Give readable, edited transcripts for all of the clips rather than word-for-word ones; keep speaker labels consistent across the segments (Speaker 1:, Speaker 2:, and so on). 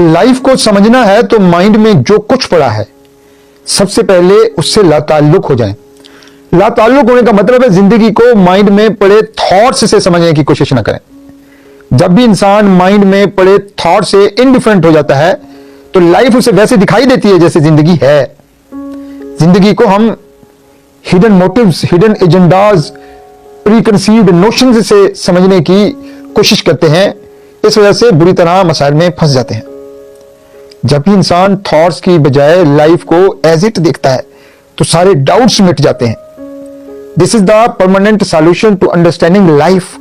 Speaker 1: Life को समझना है तो माइंड में जो कुछ पड़ा है सबसे पहले उससे लाताल्लुक हो जाएं। लाताल्लुक होने का मतलब है जिंदगी को माइंड में पड़े थॉट्स से समझने की कोशिश ना करें। जब भी इंसान माइंड में पड़े थॉट से इनडिफरेंट हो जाता है तो लाइफ उसे वैसे दिखाई देती है जैसे जिंदगी है। जिंदगी को हम hidden motives, hidden agendas, preconceived notions से समझने की कोशिश करते हैं। इस वजह से बुरी तरह मसाइल में फंस जाते हैं। जब भी इंसान थॉट्स की बजाय लाइफ को एज इट देखता है तो सारे डाउट्स मिट जाते हैं। This is the permanent solution to understanding life.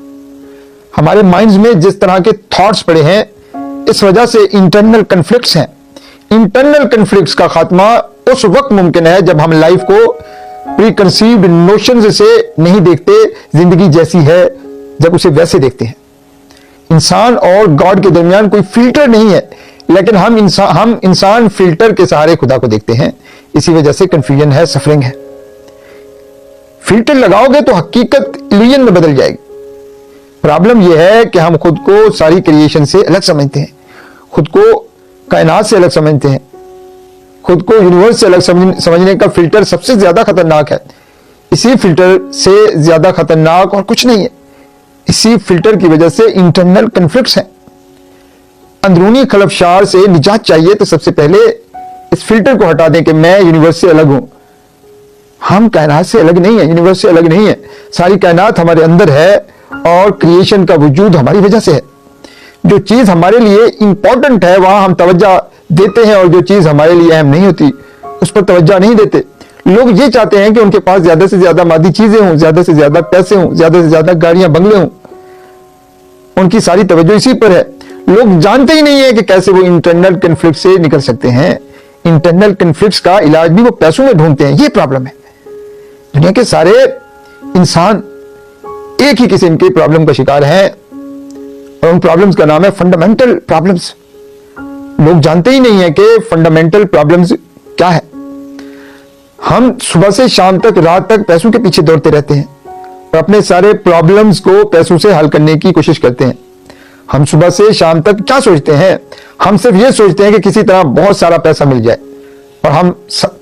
Speaker 1: हमारे माइंड्स में जिस तरह के थॉट्स पड़े हैं इस वजह से इंटरनल कन्फ्लिक्ट्स हैं। इंटरनल कन्फ्लिक्ट्स का खात्मा उस वक्त मुमकिन है जब हम लाइफ को प्रीकंसीव्ड नोशंस से नहीं देखते, जिंदगी जैसी है जब उसे वैसे देखते हैं। इंसान और गॉड के दरमियान कोई फिल्टर नहीं है, लेकिन हम इंसान फिल्टर के सहारे खुदा को देखते हैं। इसी वजह से कंफ्यूजन है, सफरिंग है। फिल्टर लगाओगे तो हकीकत इल्यूजन में बदल जाएगी। प्रॉब्लम यह है कि हम खुद को सारी क्रिएशन से अलग समझते हैं, खुद को कायनात से अलग समझते हैं, खुद को यूनिवर्स से अलग समझने का फिल्टर सबसे ज्यादा खतरनाक है। इसी फिल्टर से ज्यादा खतरनाक और कुछ नहीं है। इसी फिल्टर की वजह से इंटरनल कन्फ्लिक्ट्स हैं। अंदरूनी खलफशार से निजात चाहिए तो सबसे पहले इस फिल्टर को हटा दें कि मैं यूनिवर्स से अलग हूं। हम कायनात से अलग नहीं है, यूनिवर्स से अलग नहीं है। सारी कायनात हमारे अंदर है और क्रिएशन का वजूद हमारी वजह से है। जो चीज हमारे लिए इंपॉर्टेंट है वहां हम तवज्जो देते हैं और जो चीज हमारे लिए अहम नहीं होती उस पर तवज्जो नहीं देते। लोग ये चाहते हैं कि उनके पास ज्यादा से ज्यादा मादी चीजें हों, ज्यादा से ज्यादा पैसे हों, ज्यादा से ज्यादा गाड़ियां बंगले हों। उनकी सारी तवज्जो इसी पर है। लोग जानते ही नहीं है कि कैसे वो इंटरनल कन्फ्लिक्ट से निकल सकते हैं। इंटरनल कन्फ्लिक्ट्स का इलाज भी वो पैसों में ढूंढते हैं। ये प्रॉब्लम है। दुनिया के सारे इंसान एक ही किस्म के प्रॉब्लम का शिकार हैं और उन प्रॉब्लम्स का नाम है फंडामेंटल प्रॉब्लम्स। लोग जानते ही नहीं है कि फंडामेंटल प्रॉब्लम्स क्या है। हम सुबह से शाम तक, रात तक पैसों के पीछे दौड़ते रहते हैं और अपने सारे प्रॉब्लम्स को पैसों से हल करने की कोशिश करते हैं। हम सुबह से शाम तक क्या सोचते हैं? हम सिर्फ ये सोचते हैं कि किसी तरह बहुत सारा पैसा मिल जाए और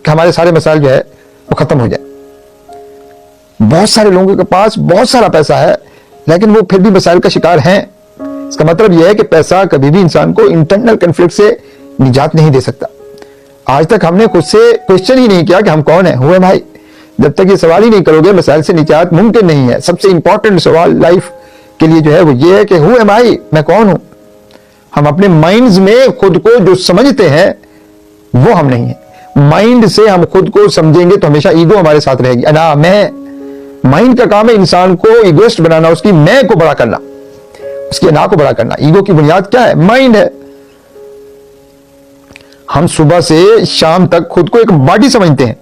Speaker 1: हमारे सारे मसाइल जो है वो खत्म हो जाए। बहुत सारे लोगों के पास बहुत सारा पैसा है लेकिन वो फिर भी मसाइल का शिकार हैं। इसका मतलब यह है कि पैसा कभी भी इंसान को इंटरनल कन्फ्लिक्ट से निजात नहीं दे सकता। आज तक हमने खुद से क्वेश्चन ही नहीं किया कि हम कौन है, हु एम आई। जब तक ये सवाल ही नहीं करोगे मसाइल से निजात मुमकिन नहीं है। सबसे इंपॉर्टेंट सवाल लाइफ के लिए जो है वो ये है कि हु एम आई, मैं कौन हूं। हम अपने माइंड्स में खुद को जो समझते हैं वो हम नहीं है। माइंड से हम खुद को समझेंगे तो हमेशा ईगो हमारे साथ रहेगी, अना मैं। माइंड का काम है इंसान को इगोइस्ट बनाना, उसकी मैं को बड़ा करना, उसकी अना को बड़ा करना। ईगो की बुनियाद क्या है? माइंड है। हम सुबह से शाम तक खुद को एक बॉडी समझते हैं।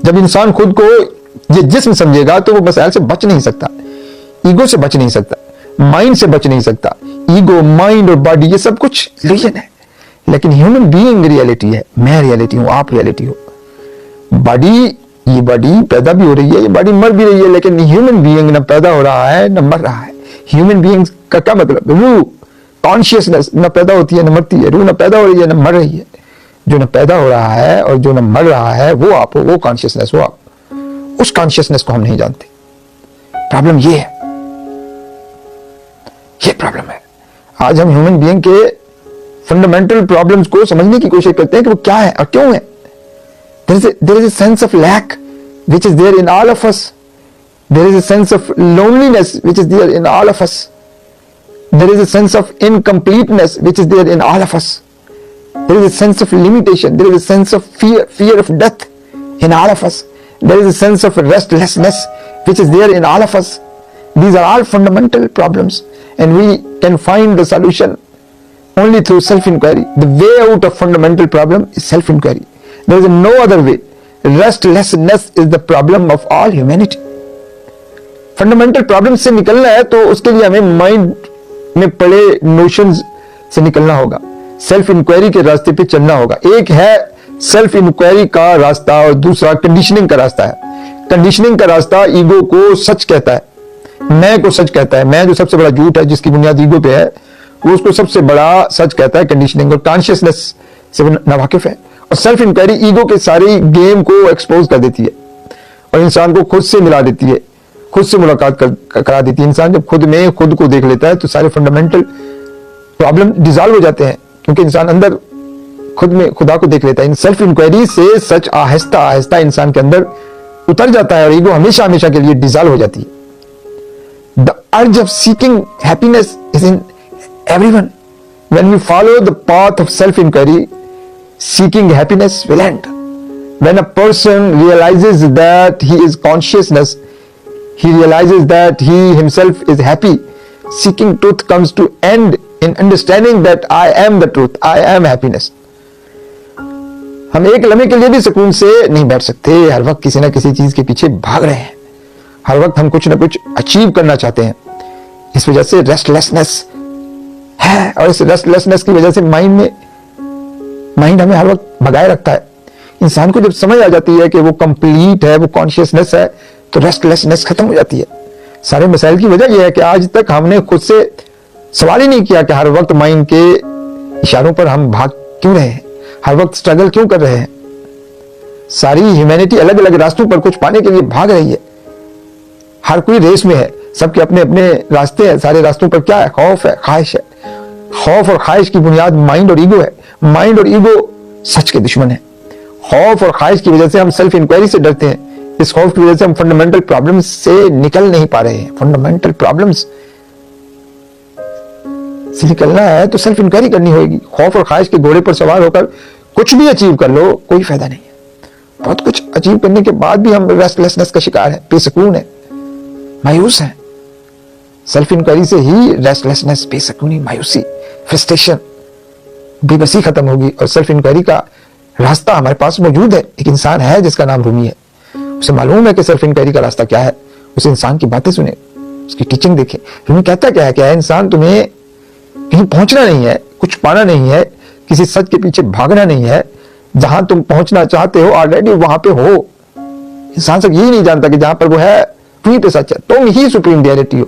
Speaker 1: जब इंसान खुद को ये जिस्म समझेगा तो वो मसाइल से बच नहीं सकता, ईगो से बच नहीं सकता, माइंड से बच नहीं सकता। ईगो, माइंड और बॉडी ये सब कुछ इल्यूजन है, लेकिन ह्यूमन बीइंग रियलिटी है। मैं रियलिटी हूं, आप रियलिटी हो। बॉडी, ये बॉडी पैदा भी हो रही है, ये बॉडी मर भी रही है, लेकिन ह्यूमन बीइंग न पैदा हो रहा है न मर रहा है। ह्यूमन बीइंग का क्या मतलब? रूह, कॉन्शियसनेस न पैदा होती है न मरती है। रूह न पैदा हो रही है न मर रही है। जो न पैदा हो रहा है और जो न मर रहा है वो आप हो, वो कॉन्शियसनेस हो आप। उस कॉन्शियसनेस को हम नहीं जानते। प्रॉब्लम ये है, ये प्रॉब्लम है। आज हम ह्यूमन बीइंग के फंडामेंटल प्रॉब्लम्स को समझने की कोशिश करते हैं कि वो क्या है और क्यों है। There is a sense of lack which is there in all of us. There is a sense of loneliness which is there in all of us. There is a sense of incompleteness which is there in all of us. There is a sense of limitation. There is a sense of fear of death in all of us. There is a sense of restlessness which is there in all of us. These are all fundamental problems and we can find the solution only through self-inquiry. The way out of fundamental problem is self-inquiry. There is no other way. Restlessness is the problem of all humanity. Fundamental problem से निकलना है तो उसके लिए हमें mind में पड़े notions से निकलना होगा, सेल्फ इंक्वायरी के रास्ते पे चलना होगा। एक है सेल्फ इंक्वायरी का रास्ता और दूसरा कंडीशनिंग का रास्ता है। कंडीशनिंग का रास्ता ईगो को सच कहता है, मैं को सच कहता है। मैं जो सबसे बड़ा झूठ है जिसकी बुनियाद ईगो पे है वो उसको सबसे बड़ा सच कहता है कंडीशनिंग और कॉन्शियसनेस से वो नावाकिफ है, और सेल्फ इंक्वायरी ईगो के सारी गेम को एक्सपोज कर देती है और इंसान को खुद से मिला देती है, खुद से मुलाकात करा देती है। इंसान जब खुद में खुद को देख लेता है तो सारे फंडामेंटल प्रॉब्लम डिसॉल्व हो जाते हैं, क्योंकि इंसान अंदर खुद में खुदा को देख लेता है। इन सेल्फ इंक्वायरी से सच आहिस्ता आहिस्ता इंसान के अंदर उतर जाता है और ईगो हमेशा हमेशा के लिए डिसॉल्व हो जाती है। The urge of seeking happiness is in everyone. When we follow the path of self-inquiry, seeking happiness will end. When a person realizes that he is consciousness, he realizes that he himself is happy, seeking truth comes to end in understanding that I am the truth, I am happiness. हम एक लम्हे के लिए भी सुकून से नहीं बैठ सकते, हर वक्त किसी ना किसी चीज के पीछे भाग रहे हैं, हर वक्त हम कुछ ना कुछ अचीव करना चाहते हैं। इस वजह से रेस्टलेसनेस है, और इस रेस्टलेसनेस की वजह से माइंड हमें हर वक्त भगाए रखता है। इंसान को जब समझ आ जाती है कि वो कंप्लीट है, वो कॉन्शियसनेस है, तो रेस्टलेसनेस खत्म हो जाती है। सारे मसाइल की वजह यह है कि आज तक हमने खुद से सवाल ही नहीं किया कि हर वक्त माइंड के इशारों पर हम भाग क्यों रहे हैं, हर वक्त स्ट्रगल क्यों कर रहे हैं। सारी ह्यूमैनिटी अलग अलग रास्तों पर कुछ पाने के लिए भाग रही है, हर कोई रेस में है, सबके अपने अपने रास्ते हैं। सारे रास्तों पर क्या है? खौफ है, ख्वाहिश है। खौफ और ख्वाहिश की बुनियाद माइंड और ईगो है। माइंड और ईगो सच के दुश्मन है। खौफ और ख्वाहिश की वजह से हम सेल्फ इंक्वायरी से डरते हैं। इस खौफ की वजह से हम फंडामेंटल प्रॉब्लम्स से निकल नहीं पा रहे हैं। फंडामेंटल प्रॉब्लम्स से निकलना है तो सेल्फ इंक्वायरी करनी होगी। खौफ और ख्वाहिश के घोड़े पर सवार होकर कुछ भी अचीव कर लो, कोई फायदा नहीं है। बहुत कुछ अचीव करने के बाद भी हम रेस्टलेसनेस का शिकार है, बेसुकून है, मायूस है। सेल्फ इंक्वायरी से ही रेस्टलेसनेस, बेसुकूनी, मायूसी, फ्रस्ट्रेशन, बेबसी खत्म होगी। और सेल्फ इंक्वायरी का रास्ता हमारे पास मौजूद है। एक इंसान है जिसका नाम रूमी है, उसे मालूम है कि सेल्फ इंक्वायरी का रास्ता क्या है। उस इंसान की बातें सुने, उसकी टीचिंग देखें। रूमी कहता क्या है? क्या है इंसान, तुम्हें कहीं पहुंचना नहीं है, कुछ पाना नहीं है, किसी सच के पीछे भागना नहीं है। जहां तुम पहुंचना चाहते हो ऑलरेडी वहां पे हो। इंसान सब यही नहीं जानता कि जहां पर वो है वहीं पे सच है। तुम ही सुप्रीम रियलिटी हो,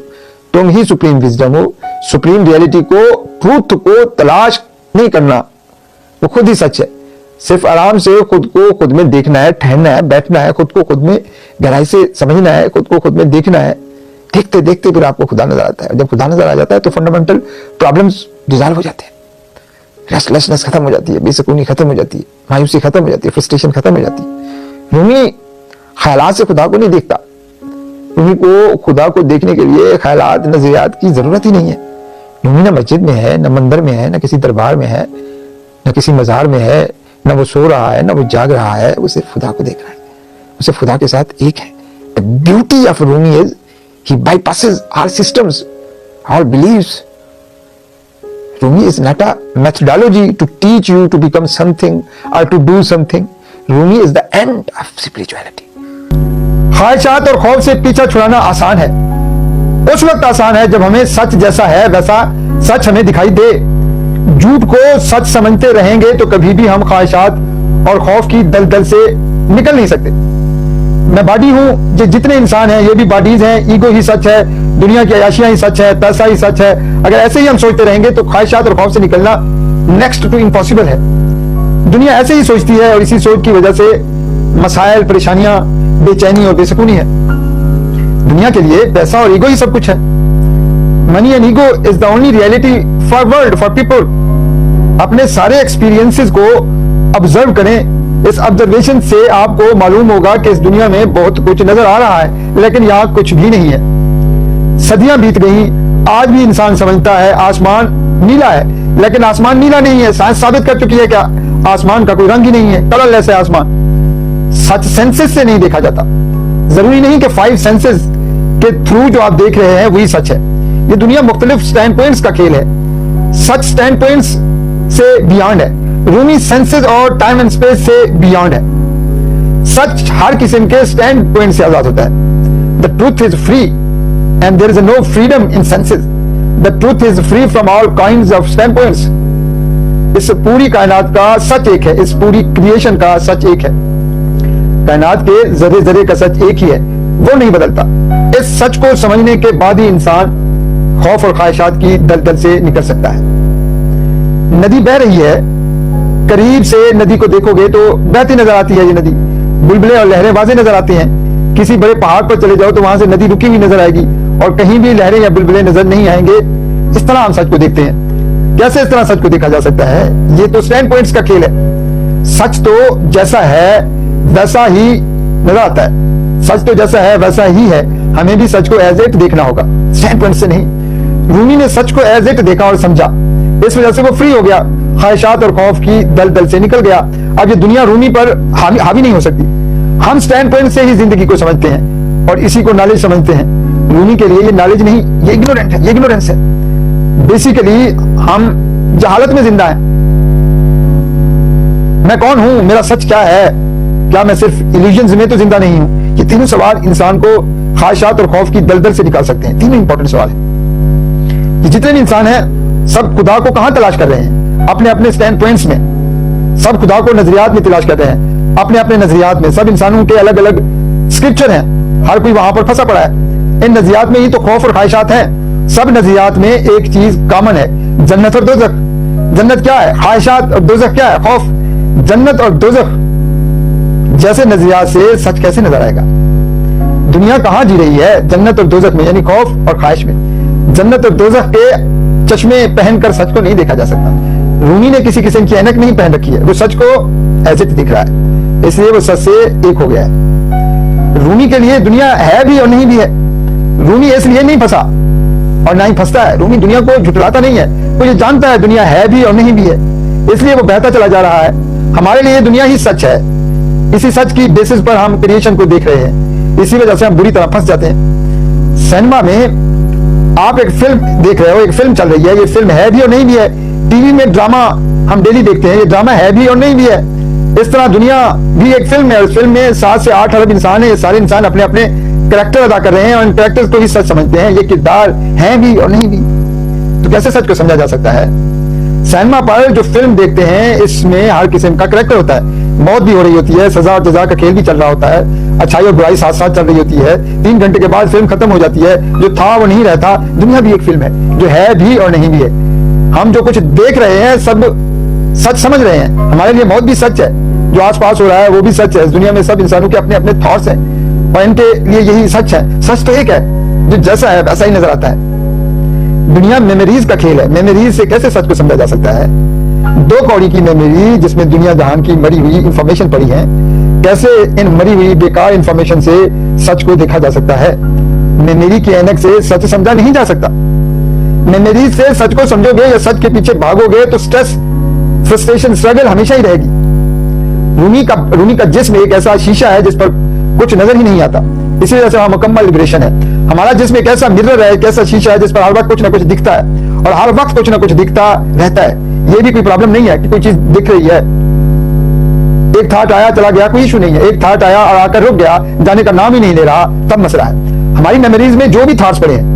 Speaker 1: तुम ही सुप्रीम विजडम हो। सुप्रीम रियलिटी को, ट्रूथ को तलाश नहीं करना, वो खुद ही सच है। सिर्फ आराम से खुद को खुद में देखना है, ठहरना है, बैठना है, खुद को खुद में गहराई से समझना है, खुद को खुद में देखना है। देखते देखते फिर आपको खुदा नजर आता है। जब खुदा नजर आ जाता है तो फंडामेंटल प्रॉब्लम्स डिसॉल्व हो जाते हैं, रेस्टलेसनेस खत्म हो जाती है, बेसुकूनी खत्म हो जाती है, मायूसी खत्म हो जाती है, फ्रस्ट्रेशन खत्म हो जाती है। रूमी ख्यालात से खुदा को नहीं देखता। रूमी को खुदा को देखने के लिए ख्यालात, नजरियात की जरूरत ही नहीं है। रूमी ना मस्जिद में है, न मंदिर में है, न किसी दरबार में है, न किसी मजार में है, न वो सो रहा है, न वो जाग रहा है, वो सिर्फ खुदा को देख रहा है, वो सिर्फ खुदा के साथ एक है। The beauty of Rumi is he bypasses all systems, all beliefs. Rumi is not a methodology to teach you to become something or to do something. Rumi is the end of spirituality. ख्वाहिशात और खौफ से पीछा छुड़ाना आसान है, उस वक्त आसान है जब हमें सच जैसा है वैसा सच हमें दिखाई दे। झूठ को सच समझते रहेंगे तो कभी भी हम ख्वाहिशात और खौफ की दलदल से निकल नहीं सकते। मैं बॉडी हूं, जितने इंसान हैं ये भी बॉडीज हैं, ईगो ही सच है, दुनिया की अयाशियां ही सच है, पैसा ही सच है। अगर ऐसे ही हम सोचते रहेंगे तो ख्वाहिशात और खौफ से निकलना नेक्स्ट टू इम्पॉसिबल है। दुनिया ऐसे ही सोचती है और इसी सोच की वजह से मसाइल, परेशानियां, बेचैनी और बेसुकूनी है। दुनिया के लिए पैसा और ईगो ही सब कुछ है। Money and ego is the only reality for world, for people. अपने सारे एक्सपीरियंसेस को ऑब्जर्व करें। इस ऑब्जर्वेशन से आपको मालूम होगा कि इस दुनिया में बहुत कुछ नजर आ रहा है, लेकिन यहां कुछ भी नहीं है। सदियां बीत गई, आज भी इंसान समझता है आसमान नीला है, लेकिन आसमान नीला नहीं है। साइंस साबित कर चुकी है कि आसमान का कोई रंग ही नहीं है, कलरलेस है आसमान। सच सेंसेस से नहीं देखा जाता। जरूरी नहीं कि 5 सेंसेस के थ्रू जो आप देख रहे हैं वही सच है। ये दुनिया मुख्तलिफ स्टैंड पॉइंट्स का खेल है। सच स्टैंड पॉइंट्स से बियॉन्ड है। रूमी सेंसेस और टाइम एंड स्पेस से बियॉन्ड है। सच हर किस्म के स्टैंड पॉइंट से आजाद होता है। The truth is free and there is no freedom in senses. The truth is free from all kinds of stand points. इस पूरी कायनात का सच एक है, इस पूरी क्रिएशन का सच एक है। कायनात के जर्रे जर्रे का सच एक ही है, वो नहीं बदलता। इस सच को समझने के बाद ही इंसान खौफ और ख्वाहिशात की दलदल से निकल सकता है। नदी बह रही है, करीब से नदी को देखोगे तो बहती नजर आती है। ये नदी, बुलबुले और लहरें वाज़ेह नजर आती हैं। किसी बड़े पहाड़ पर चले जाओ तो वहां से नदी रुकी हुई नजर आएगी और कहीं भी लहरें या बुलबुले नजर नहीं आएंगे। इस तरह हम सच को देखते हैं। कैसे इस तरह सच को देखा जा सकता है? ये तो स्टैंड पॉइंट्स का खेल है। सच तो जैसा है वैसा ही नजर आता है। सच तो जैसा है वैसा ही है। हमें भी सच को एज इट देखना होगा, स्टैंड पॉइंट से नहीं। रूमी ने सच को एज इट देखा और समझा, इस वजह से वो फ्री हो गया, ख्वाहिशात और खौफ की दलदल से निकल गया। अब ये दुनिया रूमी पर हावी नहीं हो सकती। हम स्टैंड पॉइंट से ही जिंदगी को समझते हैं और इसी को नॉलेज समझते हैं। रूमी के लिए ये नॉलेज नहीं, ये इग्नोरेंट है, ये इग्नोरेंस है। बेसिकली हम जहालत में जिंदा हैं। मैं कौन हूं, मेरा सच क्या है, क्या मैं सिर्फ इल्यूजन्स में तो जिंदा नहीं हूं? ये तीनों सवाल इंसान को ख्वाहिशात और खौफ की दलदल से निकाल सकते हैं। तीनों इंपॉर्टेंट सवाल हैं। ये जितने भी इंसान हैं सब खुदा को कहां तलाश कर रहे हैं? अपने अपने स्टैंड पॉइंट्स में। सब खुदा को नजरियात में तलाश कर रहे हैं, अपने अपने नजरियात में। सब इंसानों के अलग अलग स्क्रिप्चर हैं, हर कोई वहां पर फंसा पड़ा है। इन नजरियात में ही तो खौफ और ख्वाहिशात हैं। सब नजरियात में एक चीज कॉमन है, जन्नत और दोज़ख। जन्नत क्या है? ख्वाहिशात। और दोज़ख क्या है? खौफ। जन्नत और दोज़ख जैसे नजरियात से सच कैसे नजर आएगा? दुनिया कहां जी रही है? जन्नत और दोज़ख में, यानी खौफ और ख्वाहिश में। जन्नत और दोज़ख के चश्मे पहनकर सच को नहीं देखा जा सकता। रूमी ने किसी किस्म की ऐनक नहीं पहन रखी है, वो सच को एज इट दिख रहा है, इसलिए वो सच से एक हो गया है। रूमी के लिए दुनिया है भी और नहीं भी है। रूमी इसलिए नहीं फंसा और ना ही फंसता है। रूमी दुनिया को झुठलाता नहीं है, वो ये जानता है दुनिया है भी और नहीं भी है, इसलिए वो बहता चला जा रहा है। हमारे लिए दुनिया ही सच है। इसी सच की बेसिस पर हम क्रिएशन को देख रहे हैं, इसी वजह से हम बुरी तरह फंस जाते हैं। सिनेमा में आप एक फिल्म देख रहे हो, एक फिल्म चल रही है, ये फिल्म है भी और नहीं भी है। टीवी में ड्रामा हम डेली देखते हैं, ये ड्रामा है भी और नहीं भी है। इस तरह दुनिया भी एक फिल्म है। उस फिल्म में 7 से 8 अरब इंसान है। ये सारे इंसान अपने अपने कैरेक्टर अदा कर रहे हैं और इन कैरेक्टर्स को ही सच समझते हैं। ये किरदार हैं भी और नहीं भी। तो कैसे सच को समझा जा सकता है? सिनेमा पर जो फिल्म देखते हैं इसमें हर किस्म का कैरेक्टर होता है। मौत भी हो रही होती है, सजा और जजा का खेल भी चल रहा होता है, अच्छाई और बुराई साथ साथ चल रही होती है। 3 घंटे के बाद फिल्म खत्म हो जाती है, जो था वो नहीं रहता। दुनिया भी एक फिल्म है, जो है भी और नहीं भी है। हम जो कुछ देख रहे हैं सब सच समझ रहे हैं। हमारे लिए मौत भी सच है, जो आसपास हो रहा है वो भी सच है। इस दुनिया में सब इंसानों के अपने अपने थॉट्स हैं और इनके लिए यही सच है। सच तो एक है, जो जैसा है वैसा ही नजर आता है। दुनिया मेमोरीज का खेल है। मेमोरीज से कैसे सच को समझा जा सकता है? 2 कौड़ी की मेमोरी जिसमें दुनिया जहान की मरी हुई इंफॉर्मेशन पड़ी है, कैसे इन मरी हुई बेकार इंफॉर्मेशन से सच को देखा जा सकता है? मेमोरी की ऐनक से सच समझा नहीं जा सकता। मेमोरी से सच को समझोगे या सच के पीछे भागोगे तो स्ट्रेस, फ्रस्ट्रेशन, स्ट्रगल हमेशा ही रहेगी। रूमी का जिस्म एक ऐसा शीशा है जिस पर कुछ नजर ही नहीं आता, इसी वजह से वहां मुकम्मल लिबरेशन है। हमारा जिस्म एक ऐसा मिरर है, एक ऐसा शीशा है जिस पर हर वक्त कुछ ना कुछ दिखता है और हर वक्त कुछ ना कुछ दिखता रहता है। ये भी कोई प्रॉब्लम नहीं है कि कोई चीज दिख रही है। एक थाट आया चला गया, कोई इशू नहीं है। एक थाट आया और आकर रुक गया, जाने का नाम ही नहीं ले रहा, तब मसला है। हमारी मेमोरीज में जो भी थाट्स पड़े हैं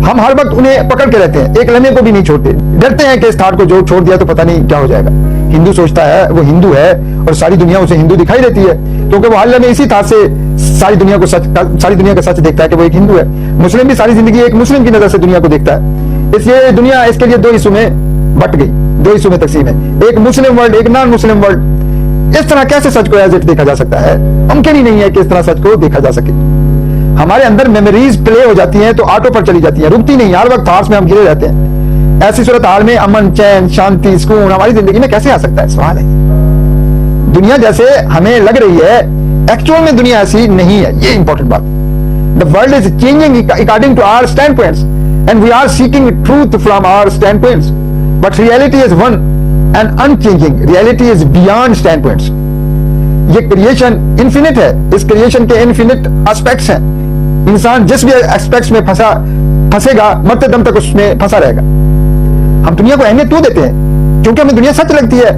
Speaker 1: हम हर वक्त उन्हें पकड़ के रहते हैं, एक लम्हे को भी नहीं छोड़ते। डरते हैं कि इस थाट को जो छोड़ दिया तो पता नहीं क्या हो जाएगा। हिंदू सोचता है वो हिंदू है और सारी दुनिया उसे हिंदू दिखाई देती है, क्योंकि वो हर लम्हे इसी थाट से सारी दुनिया का सच देखता है कि वो एक हिंदू है। मुस्लिम भी सारी जिंदगी एक मुस्लिम की नजर से दुनिया को देखता है। इसलिए दुनिया इसके लिए 2 हिस्सों में बट गई, 2 हिस्सों में तकसीम है, एक मुस्लिम वर्ल्ड, एक नॉन मुस्लिम वर्ल्ड। इस तरह कैसे सच को एज इट देखा जा सकता है? मुमकिन ही नहीं है कि इस तरह सच को देखा जा सके। हमारे अंदर मेमोरीज प्ले हो जाती हैं तो ऑटो पर चली जाती हैं, रुकती नहीं। हर वक्त थॉट्स में हम घिरे रहते हैं। ऐसी सूरत हाल में अमन, चैन, शांति, सुकून हमारी जिंदगी में कैसे आ सकता है? सवाल है। दुनिया जैसे हमें लग रही है, एक्चुअल में दुनिया ऐसी नहीं है। ये इंपॉर्टेंट बात। The world is changing according to our stand points and we are seeking truth from our stand points, but reality is one and unchanging. Reality is beyond stand points. ये creation infinite है, इस creation के infinite aspects हैं। इंसान जिस भी aspects में फंसेगा मरते दम तक उसमें फंसा रहेगा। हम दुनिया को अहमियत क्यों देते हैं? क्योंकि हमें दुनिया सच लगती है।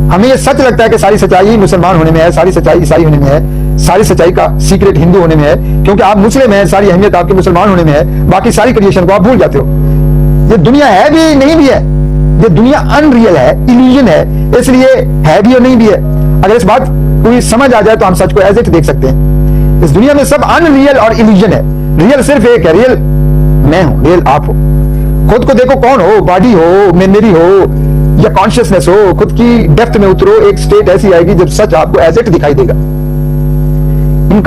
Speaker 1: हमें यह सच लगता है कि सारी सच्चाई मुसलमान होने में है, सारी सच्चाई ईसाई होने में है, सारी सच्चाई का सीक्रेट हिंदू होने में है। क्योंकि आप मुस्लिम हैं, सारी अहमियत आपके मुसलमान होने में है, बाकी सारी क्रिएशन को आप भूल जाते हो। ये दुनिया है भी नहीं भी है, ये दुनिया अनरियल है, इल्यूजन है, इसलिए है भी और नहीं भी है। अगर इस बात कोई समझ आ जाए तो हम सच को एज इट देख सकते हैं। इस दुनिया में सब अनरियल और इल्यूजन है। रियल सिर्फ एक है, रियल मैं हूं, रियल आप हो। खुद को देखो कौन हो, बॉडी हो, मेमोरी हो या कॉन्शियसनेस हो, खुद की डेप्थ में उतरो, एक स्टेट ऐसी आएगी जब सच आपको एज इट दिखाई देगा।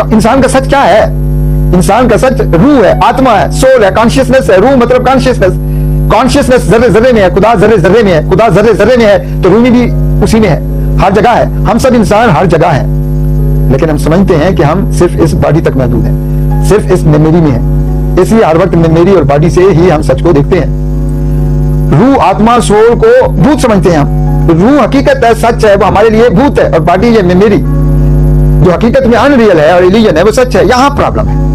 Speaker 1: इंसान का सच क्या है? इंसान का सच रूह है, आत्मा है, सोल है, कॉन्शियसनेस है। रूह मतलब कॉन्शियसनेस, कॉन्शियसनेस जर्रे जर्रे में है, खुदा जर्रे जर्रे में है, खुदा जर्रे जर्रे में है, तो रूह भी उसी में है, हर जगह है। हम सब इंसान हर जगह है, लेकिन हम समझते हैं कि हम सिर्फ इस बॉडी तक महदूद हैं, सिर्फ इस मेमोरी में है। इसलिए हर वक्त मेमोरी और बॉडी से ही हम सच को देखते हैं। रूह, आत्मा, सोल को भूत समझते हैं हम। रूह हकीकत है, सच है, वो हमारे लिए भूत है, और बॉडी ये मेमोरी जो हकीकत में अनरियल है और इल्यूजन है, वो सच है। यहां प्रॉब्लम है।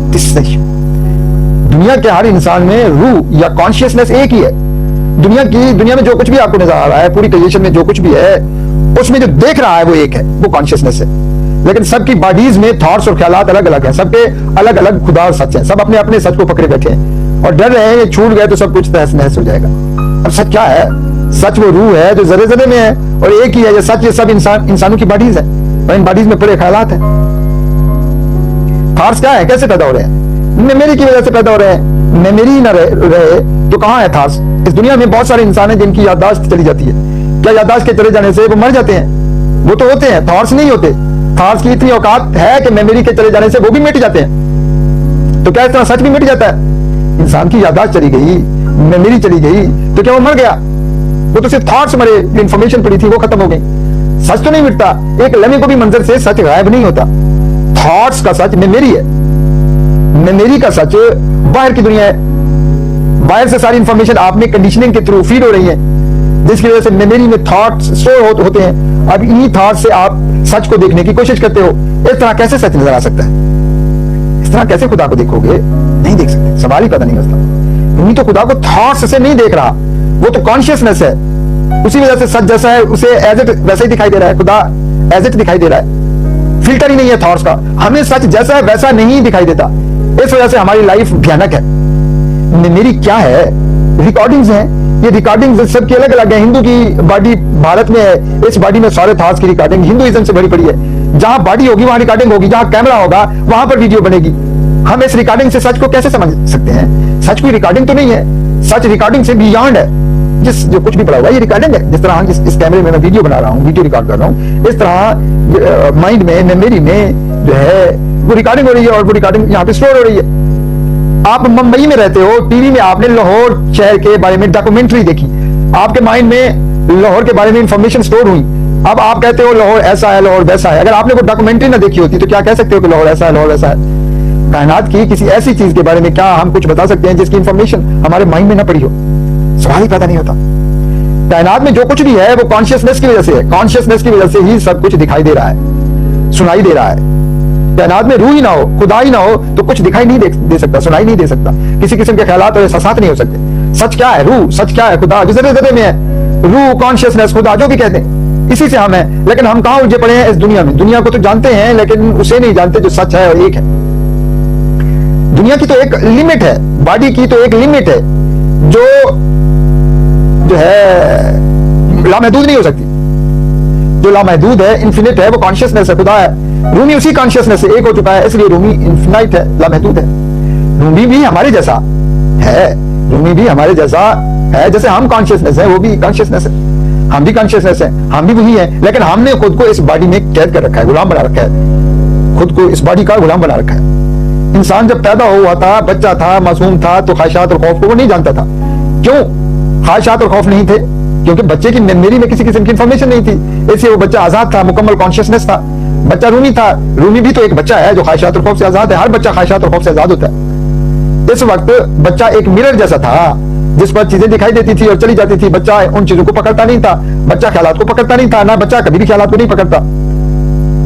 Speaker 1: दुनिया के हर इंसान में रूह या कॉन्शियसनेस एक ही है। दुनिया में जो कुछ भी आपको नजर आ रहा है, पूरी क्रिएशन में जो कुछ भी है, उसमें जो देख रहा है वो एक है, वो कॉन्शियसनेस है। लेकिन सबकी बॉडीज में थॉट्स और ख्यालात अलग अलग हैं, सबके अलग अलग खुदा और सच है। सब अपने अपने सच को पकड़े बैठे हैं और डर रहे हैं, ये छूट गए तो सब कुछ तहस नहस हो जाएगा। अब सच क्या है? सच वो रूह है जो जरे जरे में है, और एक ही है ये सच। ये सब इंसानों की बॉडीज है, और इन बॉडीज में पड़े ख्यालात हैं। थॉट्स क्या है? कैसे पैदा हो रहे हैं? मेमोरी की वजह से पैदा हो रहे हैं। मेमोरी ना रहे तो कहां है थॉट्स? इस दुनिया में बहुत सारे इंसान हैं जिनकी याददाश्त चली जाती है। क्या याददाश्त के चले जाने से वो मर जाते हैं? वो तो होते हैं, थॉट्स नहीं होते। थॉट्स की इतनी औकात है कि मेमोरी के चले जाने से वो भी मिट जाते हैं। तो क्या इस तरह सच भी मिट जाता है? इंसान की याददाश्त चली गई, मेमोरी चली गई, तो क्या वो मर गया? वो तो सिर्फ थॉट्स मरे, इंफॉर्मेशन पड़ी थी वो खत्म हो गई। सच तो नहीं मिटता। एक लम्हे को भी मंजर से सच गायब नहीं होता। थॉट्स का सच मेमोरी है, मेमोरी का सच बाहर की दुनिया है। बाहर से सारी इंफॉर्मेशन आप में कंडीशनिंग के थ्रू फीड हो रही है, जिसकी वजह से मेमोरी में थॉट्स स्टोर होते हैं। अब इन्हीं थॉट से आप सच को देखने की कोशिश करते हो। इस तरह कैसे सच नजर आ सकता है? इस तरह कैसे खुदा को देखोगे? नहीं देख सकते, सवाल ही पैदा नहीं होता। उन्हीं तो खुदा को थॉट्स से नहीं देख रहा, वो तो कॉन्शियसनेस है। उसी वजह से सच जैसा है उसे एज इट वैसे ही दिखाई दे रहा है। खुदा एज इट दिखाई दे रहा है, फिल्टर ही नहीं है थॉट्स का। हमें सच जैसा है वैसा नहीं दिखाई देता। इस वजह से हमारी लाइफ भयानक है। मेमोरी क्या है? रिकॉर्डिंग्स हैं। ये रिकॉर्डिंग्स सबकी अलग अलग है। हिंदू की बॉडी भारत में है, इस बॉडी में सारे थॉट्स की रिकॉर्डिंग हिंदुइज्म से बड़ी पड़ी है। जहां बॉडी होगी वहां रिकॉर्डिंग होगी, जहां कैमरा होगा वहां पर वीडियो बनेगी। हम इस रिकॉर्डिंग से सच को कैसे समझ सकते हैं? सच कोई रिकॉर्डिंग तो नहीं है, सच रिकॉर्डिंग से बियॉन्ड है। जो कुछ भी पड़ा हुआ है ये रिकॉर्डिंग है। जिस तरह इस कैमरे में मैं वीडियो बना रहा हूँ, वीडियो रिकॉर्ड कर रहा हूँ, इस तरह माइंड में, मेमोरी में जो है वो रिकॉर्डिंग हो रही है, और वो रिकॉर्डिंग यहाँ पे स्टोर हो रही है। आप मुंबई में रहते हो, टीवी में आपने लाहौर शहर के बारे में डॉक्यूमेंट्री देखी, आपके माइंड में लाहौर के बारे में इंफॉर्मेशन स्टोर हुई। अब आप कहते हो लाहौर ऐसा है, लाहौर वैसा है। अगर आपने वो डॉक्यूमेंट्री ना देखी होती तो क्या कह सकते हो कि लाहौर ऐसा है, लाहौर वैसा है? कायनात की किसी ऐसी चीज के बारे में क्या हम कुछ बता सकते हैं जिसकी इंफॉर्मेशन हमारे माइंड में ना पड़ी हो? सवाल ही पैदा नहीं होता। कायनात में जो कुछ भी है वो कॉन्शियसनेस की वजह से है। कॉन्शियसनेस की वजह से ही सब कुछ दिखाई दे रहा है, सुनाई दे रहा है। कायनात में रूह ही ना हो, खुदा ही ना हो तो कुछ दिखाई नहीं दे सकता, सुनाई नहीं दे सकता। किसी किस्म के ख्यालात और एहसास नहीं हो सकते। सच क्या है? रूह। सच क्या है? खुदा जो जरे जरे में है। रूह, कॉन्शियसनेस, खुदा जो भी कहते हैं, इसी से हम हैं। लेकिन हम कहां उलझे पड़े हैं इस दुनिया में? दुनिया को तो जानते हैं लेकिन उसे नहीं जानते जो सच है और एक है। दुनिया की तो एक लिमिट है, बॉडी की तो एक लिमिट है जो है लामहदूद नहीं हो सकती। जो लामहदूद है, इन्फिनिट है, वो कॉन्शियसनेस है, खुदा है। रूमी उसी कॉन्शियसनेस से एक हो चुका है, इसलिए रूमी इन्फिनाइट है, लामहदूद है। रूमी भी हमारे जैसा है, रूमी भी हमारे जैसा है। जैसे हम कॉन्शियसनेस है, वो भी कॉन्शियसनेस है, हम भी कॉन्शियसनेस है, हम भी वही है। लेकिन हमने खुद को इस बॉडी में कैद कर रखा है, गुलाम बना रखा है, खुद को इस बॉडी का गुलाम बना रखा है। इंसान जब पैदा हुआ था, बच्चा था, मासूम था, तो ख्वाहिशात और खौफ को वो नहीं जानता था। क्यों ख्वाहिशात और खौफ नहीं थे? क्योंकि बच्चे की मेमोरी में किसी किस्म की इंफॉर्मेशन नहीं थी, इसलिए वो बच्चा आजाद था, मुकम्मल कॉन्शियसनेस था। बच्चा रूमी था, रूमी भी तो एक बच्चा है जो ख्वाहिशात और खौफ से आजाद है। हर बच्चा ख्वाहिशात और खौफ से आजाद होता है। इस वक्त बच्चा एक मिरर जैसा था जिस पर चीजें दिखाई देती थी और चली जाती थी। बच्चा उन चीजों को पकड़ता नहीं था, बच्चा ख्यालात को पकड़ता नहीं था। ना बच्चा कभी भी ख्यालात को नहीं पकड़ता।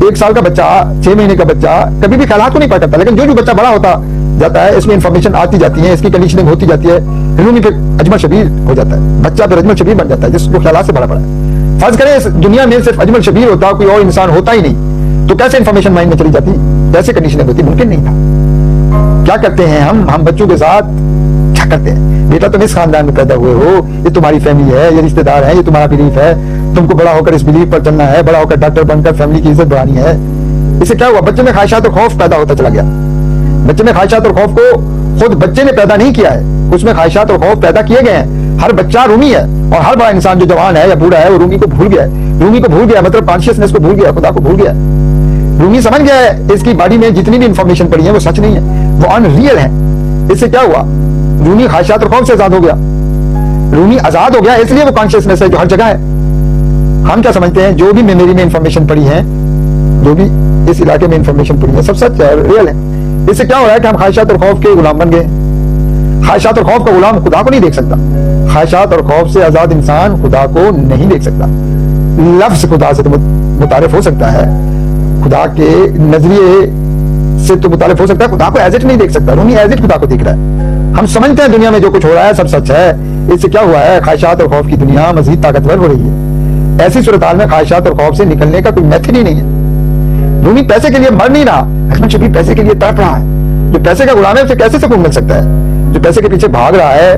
Speaker 1: 1 साल का बच्चा, 6 महीने का बच्चा कभी भी ख्यालात को नहीं पकड़ता। लेकिन जो बच्चा बड़ा होता जाता है, इसमें इंफॉर्मेशन आती जाती है, इसकी कंडीशनिंग होती जाती है, रूमी फिर अजमल शबीर हो जाता है। बच्चा फिर अजमल शबीर बन जाता है जिसको ख्यालात से भरा पड़ा है। फर्ज करें इस दुनिया में सिर्फ अजमल शबीर होता, कोई और इंसान होता ही नहीं, तो कैसे इंफॉर्मेशन माइंड में चली जाती, कैसे कंडीशनिंग होती? मुमकिन नहीं था। क्या करते हैं हम बच्चों के साथ क्या करते हैं? बेटा तुम इस खानदान में पैदा हुए हो, ये तुम्हारी फैमिली है, ये रिश्तेदार है, ये तुम्हारा बिलीफ है, तुमको बड़ा होकर इस बिलीफ पर चलना है, बड़ा होकर डॉक्टर बनकर फैमिली की इज्जत बढ़ानी है। इससे क्या हुआ? बच्चे में ख्वाहिशात और खौफ पैदा होता चला गया। बच्चे में ख्वाहिशात और खौफ को खुद बच्चे ने पैदा नहीं किया है, उसमें ख्वाहिशात और खौफ पैदा किए गए हैं। हर बच्चा रूमी है और हर बड़ा इंसान जो जवान है या बूढ़ा है वो रूमी को भूल गया है। रूमी को भूल गया मतलब कॉन्शियसनेस को भूल गया, खुदा को भूल गया। रूमी समझ गया है इसकी बॉडी में जितनी भी इंफॉर्मेशन पड़ी है वो सच नहीं है, वो अनरियल है। इससे क्या हुआ, रूमी ख्वाहिशात और खौफ से आजाद हो गया। रूमी आजाद हो गया इसलिए वो कॉन्शियसनेस है जो हर जगह है। हम क्या समझते हैं, जो भी मेमोरी में इंफॉर्मेशन पड़ी है, जो भी इस इलाके में इंफॉर्मेशन पड़ी है, सब सच है, रियल है। इससे क्या हो रहा है कि हम ख्वाहिशात और खौफ के गुलाम बन गए। ख्वाहिशात और खौफ का गुलाम खुदा को नहीं देख सकता। ख्वाहिशात और खौफ से आजाद इंसान खुदा को नहीं देख सकता। लफ्ज खुदा से तो मुतारिफ हो सकता है, खुदा के नजरिए से तो मुतारिफ हो सकता है, खुदा को एज इट नहीं देख सकता। रूमी एज इट खुदा को देख रहा है। हम समझते हैं दुनिया में जो कुछ हो रहा है सब सच है। इससे क्या हुआ है, ख्वाहिशात और खौफ की दुनिया मजीद ताकतवर हो रही है। ऐसी सूरत हाल में ख्वाहिशात और खौफ से निकलने का कोई मेथड ही नहीं है। रूमी पैसे के लिए मर नहीं रहा, अहमद शफी पैसे के लिए तड़प रहा है। जो पैसे का गुलाम है उसे कैसे सुकून मिल सकता है? जो पैसे के पीछे भाग रहा है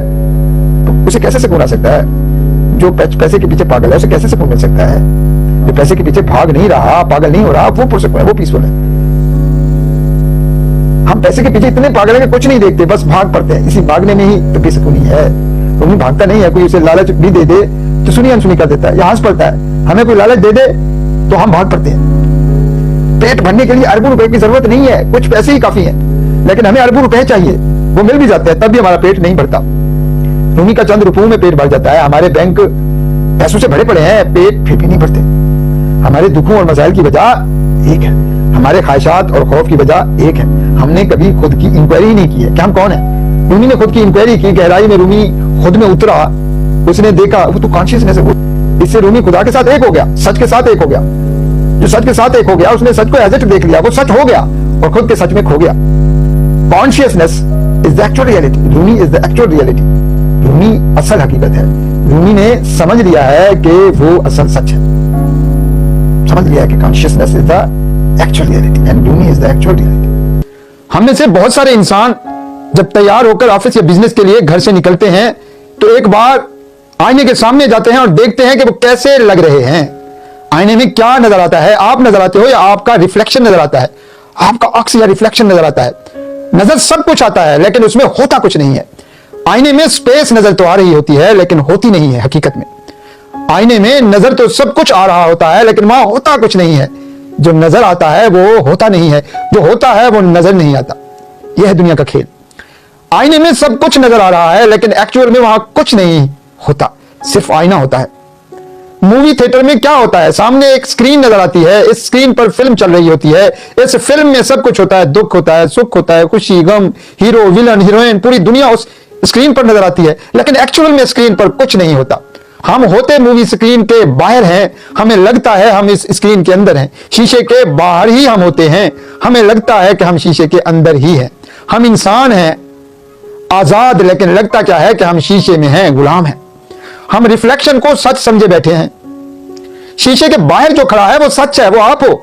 Speaker 1: तो उसे कैसे सुकून आ सकता है? जो पैसे के पीछे पागल है उसे कैसे सुकून मिल सकता है? जो पैसे के पीछे भाग नहीं रहा, पागल नहीं हो रहा, वो पुरसुकून है, वो पीसफुल है। हम पैसे के पीछे इतने पागल है कि कुछ नहीं देखते, बस भाग पड़ते हैं। इसी भागने में ही तो बेसुकूनी है। रूमी भागता नहीं है, कोई उसे लालच भी दे दे तो सुनी अनसुनी कर देता है या हंस पड़ता है। हमें कोई लालच दे दे तो हम भाग पड़ते हैं। पेट भरने के लिए अरबों रुपए की जरूरत नहीं है, कुछ पैसे ही काफी हैं। लेकिन हमें अरबों रुपए चाहिए, वो मिल भी जाते हैं तब भी हमारा पेट नहीं भरता। रूमी का चंद रुपयों में पेट भर जाता है। हमारे बैंक पैसों से भरे पड़े हैं, पेट फिर भी नहीं भरते। हमारे दुखों और मसाइल की वजह एक है, हमारे ख्वाहिशात और खौफ की वजह एक है। हमने कभी खुद की इंक्वायरी नहीं की है कि हम कौन है। रूमी ने खुद की इंक्वायरी की, गहराई में रूमी खुद में उतरा, उसने देखा वो तो कॉन्शियसनेस है। इससे रूमी खुदा के साथ एक हो गया, सच के साथ एक हो गया। जो सच के साथ एक हो गया उसने सच को एज इट देख लिया, वो सच हो गया और खुद के सच में खो गया। Consciousness is the actual reality, Rumi is the actual reality. Rumi असल हकीकत है। रूमी ने समझ लिया है कि वो असल सच है, समझ लिया है कि consciousness is the actual reality and Rumi is the actual reality. हम में से बहुत सारे इंसान जब तैयार होकर ऑफिस या बिजनेस के लिए घर से निकलते हैं तो एक बार आईने के सामने जाते हैं और देखते हैं कि वो कैसे लग रहे हैं। आईने में क्या नजर आता है? आप नजर आते हो या आपका रिफ्लेक्शन नजर आता है? आपका अक्स या रिफ्लेक्शन नजर आता है। नजर सब कुछ आता है लेकिन उसमें होता कुछ नहीं है। आईने में स्पेस नजर तो आ रही होती है लेकिन होती नहीं है हकीकत में। आईने में नजर तो सब कुछ आ रहा होता है लेकिन वहां होता कुछ नहीं है। जो नजर आता है वो होता नहीं है, जो होता है वो नजर नहीं आता। यह है दुनिया का खेल। आईने में सब कुछ नजर आ रहा है लेकिन एक्चुअल में वहां कुछ नहीं होता, सिर्फ आईना होता है। मूवी थिएटर में क्या होता है? सामने एक स्क्रीन नजर आती है, इस स्क्रीन पर फिल्म चल रही होती है। इस फिल्म में सब कुछ होता है, दुख होता है, सुख होता है, खुशी, गम, हीरो, विलन, हीरोइन, पूरी दुनिया उस स्क्रीन पर नजर आती है लेकिन एक्चुअल में स्क्रीन पर कुछ नहीं होता। हम होते मूवी स्क्रीन के बाहर हैं, हमें लगता है हम इस स्क्रीन के अंदर हैं। शीशे के बाहर ही हम होते हैं, हमें लगता है कि हम शीशे के अंदर ही हैं। हम इंसान हैं आजाद, लेकिन लगता क्या है कि हम शीशे में हैं, गुलाम हैं। हम रिफ्लेक्शन को सच समझे बैठे हैं। शीशे के बाहर जो खड़ा है वो सच है, वो आप हो,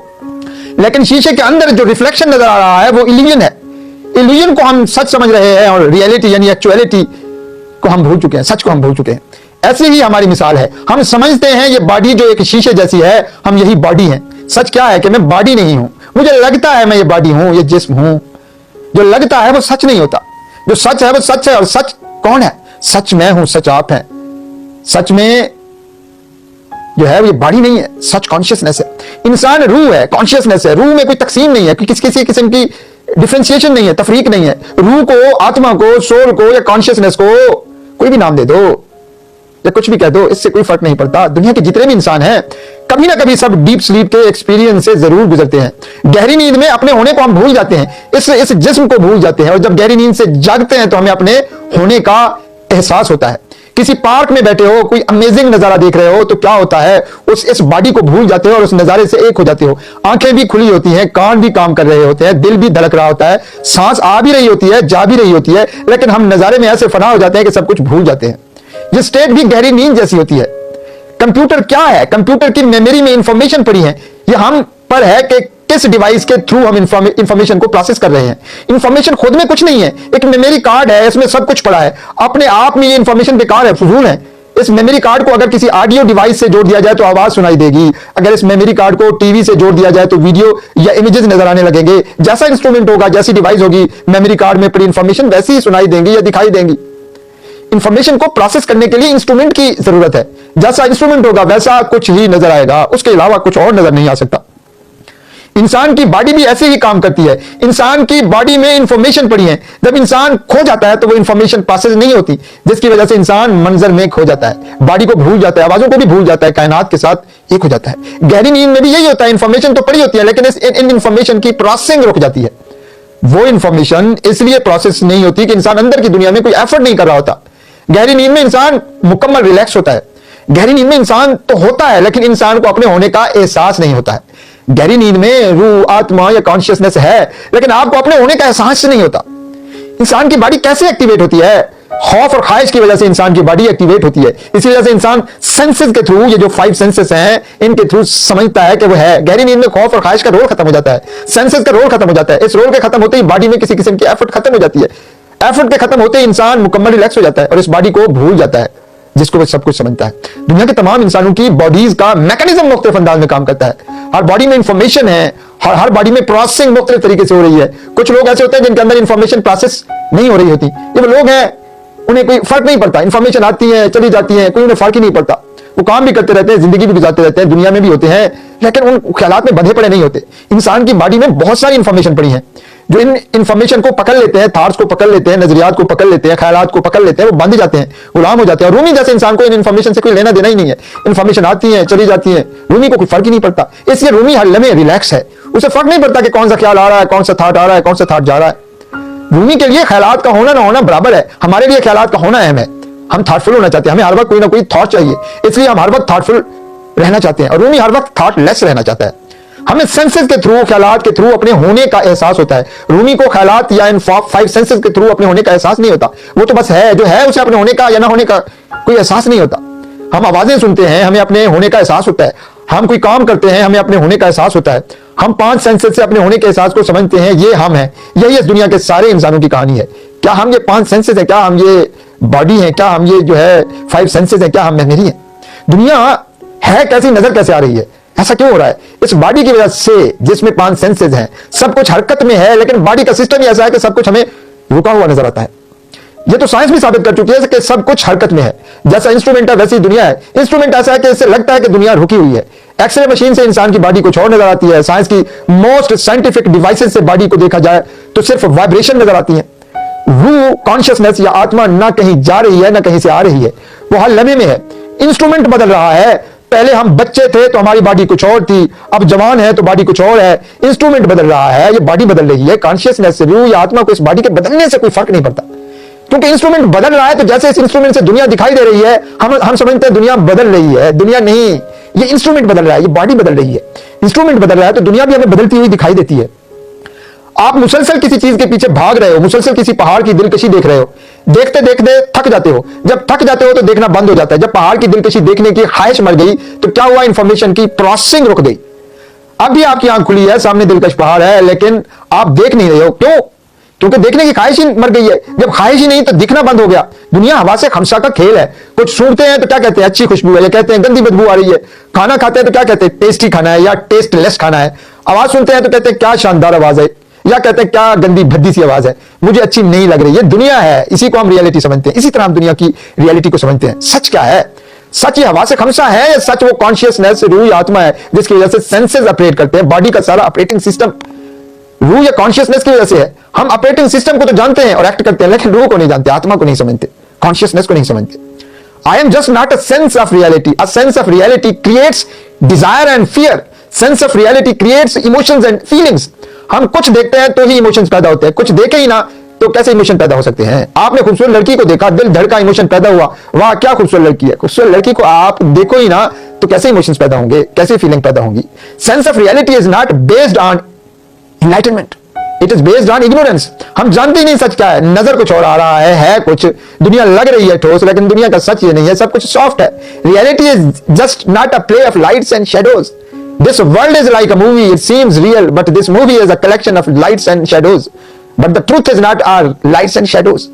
Speaker 1: लेकिन शीशे के अंदर जो रिफ्लेक्शन नजर आ रहा है वो इल्यूजन है। इल्यूजन को हम सच समझ रहे हैं और रियलिटी यानी एक्चुअलिटी को हम भूल चुके हैं, सच को हम भूल चुके हैं। ऐसी ही हमारी मिसाल है। हम समझते हैं ये बॉडी जो एक शीशे जैसी है, हम यही बॉडी है। सच क्या है कि मैं बॉडी नहीं हूं। मुझे लगता है मैं ये बॉडी हूं, ये जिस्म हूं। जो लगता है वो सच नहीं होता। जो सच है वो सच है। और सच कौन है? सच मैं हूं, सच आप हैं। सच में जो है ये बॉडी नहीं है, सच कॉन्शियसनेस है। इंसान रूह है, कॉन्शियसनेस है। रूह में कोई तकसीम नहीं है, किसी किस्म की डिफरेंशिएशन नहीं है, तफरीक नहीं है। रूह को, आत्मा को, सोल को या कॉन्शियसनेस को कोई भी नाम दे दो या कुछ भी कह दो, इससे कोई फर्क नहीं पड़ता। दुनिया के जितने भी इंसान हैं कभी ना कभी सब डीप स्लीप के एक्सपीरियंस से जरूर गुजरते हैं। गहरी नींद में अपने होने को हम भूल जाते हैं, इस जिस्म को भूल जाते हैं। और जब गहरी नींद से जागते हैं तो हमें अपने होने का एहसास होता है। किसी पार्क में बैठे हो, कोई अमेजिंग नजारा देख रहे हो तो क्या होता है, इस बॉडी को भूल जाते हो और उस नजारे से एक हो जाते हो। आंखें भी खुली होती हैं, कान भी काम कर रहे होते हैं, दिल भी धड़क रहा होता है, सांस आ भी रही होती है, जा भी रही होती है, लेकिन हम नजारे में ऐसे फना हो जाते हैं कि सब कुछ भूल जाते हैं। ये स्टेट भी गहरी नींद जैसी होती है। कंप्यूटर क्या है? कंप्यूटर की मेमोरी में इंफॉर्मेशन पड़ी है। ये हम पर है कि किस डिवाइस के थ्रू हम इंफॉर्मेशन को प्रोसेस कर रहे हैं। इंफॉर्मेशन खुद में कुछ नहीं है, एक मेमोरी कार्ड है, इसमें सब कुछ पड़ा है। अपने आप में ये इंफॉर्मेशन बेकार है, फजूल है। इस मेमोरी कार्ड को अगर किसी ऑडियो डिवाइस से जोड़ दिया जाए तो आवाज सुनाई देगी। अगर इस मेमोरी कार्ड को टीवी से जोड़ दिया जाए तो वीडियो या इमेजेस नजर आने लगेंगे। जैसा इंस्ट्रूमेंट होगा, जैसी डिवाइस होगी, मेमोरी कार्ड में पड़ी इंफॉर्मेशन वैसी ही सुनाई देंगी या दिखाई देंगी। इंफॉर्मेशन को प्रोसेस करने के लिए इंस्ट्रूमेंट की जरूरत है। जैसा इंस्ट्रूमेंट होगा वैसा कुछ ही नजर आएगा, उसके अलावा कुछ और नजर नहीं आ सकता। इंसान की बॉडी भी ऐसे ही काम करती है। इंसान की बॉडी में इंफॉर्मेशन पड़ी है, जब इंसान खो जाता है तो वो इंफॉर्मेशन प्रोसेस नहीं होती, जिसकी वजह से इंसान मंजर में खो जाता है, बॉडी को भूल जाता है, आवाजों को भी भूल जाता है, कायनात के साथ एक हो जाता है। गहरी नींद में भी यही होता है, इंफॉर्मेशन तो पड़ी होती है लेकिन इन इंफॉर्मेशन की प्रोसेसिंग रुक जाती है। वो इंफॉर्मेशन इसलिए प्रोसेस नहीं होती कि इंसान अंदर की दुनिया में कोई एफर्ट नहीं कर रहा होता। गहरी नींद में इंसान मुकम्मल रिलैक्स होता है। गहरी नींद में इंसान तो होता है लेकिन इंसान को अपने होने का एहसास नहीं होता है। गहरी नींद में रूह, आत्मा या कॉन्शियसनेस है लेकिन आपको अपने होने का एहसास नहीं होता। इंसान की बॉडी कैसे एक्टिवेट होती है? खौफ और ख्वाहिश की वजह से इंसान की बॉडी एक्टिवेट होती है। इसी वजह से इंसान सेंसेस के थ्रू, ये जो 5 सेंसेस हैं, इनके थ्रू समझता है कि वो है। गहरी नींद में खौफ और ख्वाहिश का रोल खत्म हो जाता है, सेंसेस का रोल खत्म हो जाता है। इस रोल के खत्म होते ही बॉडी में किसी किस्म की एफर्ट खत्म हो जाती है। एफर्ट के खत्म होते ही इंसान मुकम्मल रिलैक्स हो जाता है और इस बॉडी को भूल जाता है जिसको वो सब कुछ समझता है। दुनिया के तमाम इंसानों की बॉडीज का मैकेनिज्म मुख्तलिफ अंदाज में काम करता है। हर बॉडी में इंफॉर्मेशन है, हर बॉडी में प्रोसेसिंग मुख्तलिफ तरीके से हो रही है। कुछ लोग ऐसे होते हैं जिनके अंदर इंफॉर्मेशन प्रोसेस नहीं हो रही होती। ये वो लोग हैं उन्हें कोई फर्क नहीं पड़ता, इंफॉर्मेशन आती है चली जाती है, कोई उन्हें फर्क ही नहीं पड़ता। वो काम भी करते रहते हैं, जिंदगी भी गुजारते रहते हैं, दुनिया में भी होते हैं लेकिन उन ख्यालात में बंधे पड़े नहीं होते। इंसान की बॉडी में बहुत सारी इंफॉर्मेशन पड़ी है, जो इन इंफॉर्मेशन को पकड़ लेते हैं, थॉट्स को पकड़ लेते हैं, नजरियात को पकड़ लेते हैं, ख्यालात को पकड़ लेते हैं, वो बंध जाते हैं, गुलाम हो जाते हैं। रूमी जैसे इंसान को इन इंफॉर्मेशन से कोई लेना देना ही नहीं है। इंफॉर्मेशन आती है चली जाती है, रूमी को कोई फर्क ही नहीं पड़ता। इसलिए रूमी हर लम्हे रिलैक्स है, उसे फर्क नहीं पड़ता कि कौन सा ख्याल आ रहा है, कौन सा थॉट आ रहा है, कौन सा थॉट जा रहा है। रूमी के लिए ख्यालात का होना ना होना बराबर है, हमारे लिए ख्यालात का होना अहम है। हम थॉटफुल होना चाहते हैं, हमें हर वक्त कोई ना कोई थॉट चाहिए, इसलिए हम हर वक्त थॉटफुल रहना चाहते हैं और रूमी हर वक्त थॉट लेस रहना चाहता है। हमें सेंसेस के थ्रू, ख्यालात के थ्रू अपने होने का एहसास होता है। रूमी को ख्यालात या इन 5 सेंसेस के थ्रू अपने होने का एहसास नहीं होता। वो तो बस है जो है, उसे अपने होने का या ना होने का कोई एहसास नहीं होता। हम आवाजें सुनते हैं, हमें अपने होने का एहसास होता है। हम कोई काम करते हैं, हमें अपने होने का एहसास होता है। हम 5 सेंसेस से अपने होने के एहसास को समझते हैं, ये हम हैं। यही इस दुनिया के सारे इंसानों की कहानी है। क्या हम ये 5 सेंसेस है? क्या हम ये बॉडी है? क्या हम ये जो है 5 सेंसेस है? क्या हम मेमोरी है? दुनिया है कैसी, नजर कैसे आ रही है? ऐसा क्यों हो रहा है? इस बॉडी की वजह से, जिसमें 5 सेंसेस हैं, सब कुछ हरकत में है लेकिन बॉडी का सिस्टम ही ऐसा है कि सब कुछ हमें रुका हुआ नजर आता है। ये तो साइंस भी साबित कर चुकी है कि सब कुछ हरकत में है। जैसा इंस्ट्रूमेंट है वैसी ही दुनिया है। इंस्ट्रूमेंट ऐसा है कि इससे लगता है कि दुनिया रुकी हुई है। एक्सरे मशीन से इंसान की बॉडी कुछ और नजर आती है। साइंस की मोस्ट साइंटिफिक डिवाइसेस से बॉडी को देखा जाए तो सिर्फ वाइब्रेशन नजर आती है। रूह, कॉन्शियसनेस या आत्मा ना कहीं जा रही है ना कहीं से आ रही है, वो हर लम्हे में है। इंस्ट्रूमेंट बदल रहा है। पहले हम बच्चे थे तो हमारी बॉडी कुछ और थी, अब जवान है तो बॉडी कुछ और है। इंस्ट्रूमेंट बदल रहा है, ये बॉडी बदल रही है। कॉन्शियसनेस से, रूह या आत्मा को इस बॉडी के बदलने से कोई फर्क नहीं पड़ता, क्योंकि इंस्ट्रूमेंट बदल रहा है। तो जैसे इस इंस्ट्रूमेंट से दुनिया दिखाई दे रही है, हम समझते हैं दुनिया बदल रही है। दुनिया नहीं, ये इंस्ट्रूमेंट बदल रहा है, ये बॉडी बदल रही है। इंस्ट्रूमेंट बदल रहा है तो दुनिया भी हमें बदलती हुई दिखाई देती है। आप मुसलसल किसी चीज के पीछे भाग रहे हो, मुसलसल किसी पहाड़ की दिलकशी देख रहे हो, देखते देखते थक जाते हो। जब थक जाते हो तो देखना बंद हो जाता है। जब पहाड़ की दिलकशी देखने की ख्वाहिश मर गई तो क्या हुआ? इंफॉर्मेशन की प्रोसेसिंग रुक गई। अब भी आपकी आंख खुली है, सामने दिलकश पहाड़ है लेकिन आप देख नहीं रहे हो। क्यों? क्योंकि देखने की ख्वाहिश ही मर गई है। जब ख्वाहिश ही नहीं तो दिखना बंद हो गया। दुनिया हवा से खमसा का खेल है। कुछ सूंघते हैं तो क्या कहते हैं? अच्छी खुशबू है, या कहते हैं गंदी बदबू आ रही है। खाना खाते हैं तो क्या कहते हैं? टेस्टी खाना है या टेस्टलेस खाना है। आवाज सुनते हैं तो कहते हैं क्या शानदार आवाज है, या कहते हैं क्या गंदी भद्दी सी आवाज है, मुझे अच्छी नहीं लग रही। ये दुनिया है, इसी को हम रियलिटी समझते हैं। इसी तरह हम दुनिया की रियलिटी को समझते हैं। सच क्या है? सच ये हवा से खमसा है या सच वो कॉन्शियसनेस, रूह या आत्मा है जिसकी वजह से सेंसेस ऑपरेट करते हैं? बॉडी का सारा ऑपरेटिंग सिस्टम रूह या कॉन्शियसनेस की वजह से है। हम ऑपरेटिंग सिस्टम को तो जानते हैं और एक्ट करते हैं लेकिन रूह को नहीं जानते, आत्मा को नहीं समझते, कॉन्शियसनेस को नहीं समझते। I am just not a sense of reality. A sense of reality creates desire and fear. Sense of reality creates emotions and feelings. हम कुछ देखते हैं तो ही इमोशंस पैदा होते हैं, कुछ देखे ही ना तो कैसे इमोशन पैदा हो सकते हैं? आपने खूबसूरत लड़की को देखा, दिल धड़का, इमोशन पैदा हुआ, वाह क्या खूबसूरत लड़की है। खूबसूरत लड़की को आप देखो ही ना तो कैसे इमोशंस पैदा होंगे, कैसे फीलिंग पैदा होंगी? Sense of reality is not based on enlightenment, it is based on ignorance. हम जानते ही नहीं सच क्या है, नजर कुछ और आ रहा है कुछ, दुनिया लग रही है ठोस लेकिन दुनिया का सच ये नहीं है, सब कुछ सॉफ्ट है। Reality is just not a play of lights and shadows. This world is like a movie. It seems real, but this movie is a collection of lights and shadows. But the truth is not our lights and shadows.